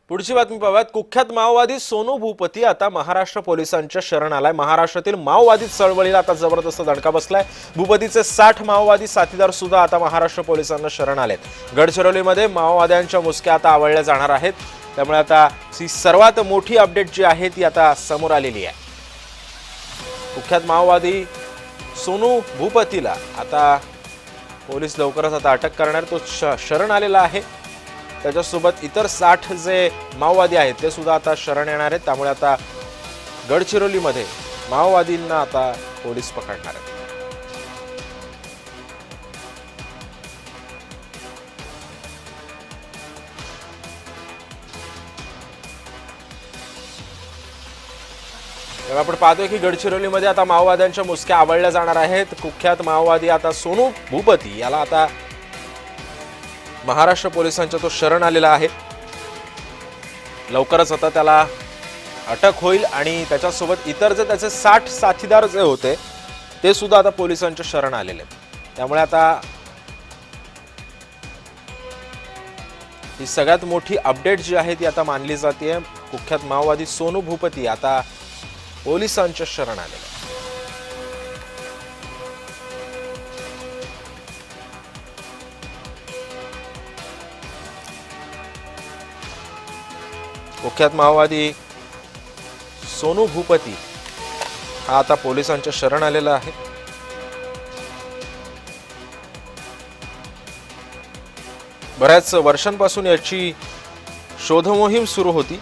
पुढची बातमी पाहूयात। कुख्यात माओवादी सोनू भूपती आता महाराष्ट्र पोलिसांच्या शरण आलाय। महाराष्ट्रातील माओवादी चळवळीला आता जबरदस्त धडका बसलाय। भूपतीचे 60 माओवादी साथीदार सुद्धा आता महाराष्ट्र पोलिसांना शरण आलेत। गडचिरोलीमध्ये माओवाद्यांच्या मुसक्या आता आवळल्या जाणार आहेत। त्यामुळे आता ही सर्वात मोठी अपडेट जी आहे ती आता समोर आलेली आहे। कुख्यात माओवादी सोनू भूपतीला आता पोलीस लवकरच आता अटक करणार। तो शरण आलेला आहे। त्याच्यासोबत इतर 60 जे माओवादी आहेत ते सुद्धा आता शरण येणार आहेत। त्यामुळे आता गडचिरोलीमध्ये माओवादींना आता पोलीस पकडणार आहेत। आपण पाहतोय की गडचिरोलीमध्ये आता माओवाद्यांच्या मुसक्या आवळल्या जाणार आहेत। कुख्यात माओवादी आता सोनू भूपती याला आता महाराष्ट्र पोलिसांच्या तो शरण आलेला आहे। लवकरच आता त्याला अटक होईल आणि त्याच्यासोबत इतर जे त्याचे 60 साथीदार जे होते ते सुद्धा आता पोलिसांच्या शरण आलेले आहेत। त्यामुळे आता ही सगळ्यात मोठी अपडेट जी आहे ती आता मानली जाते। कुख्यात माओवादी सोनू भूपती आता पोलिसांच्या शरण आलेले आहेत। कुख्यात माओवादी सोनू भूपती हा आता पोलिसांच्या शरण आलेला आहे। बऱ्याच वर्षांपासून याची शोध मोहीम सुरू होती।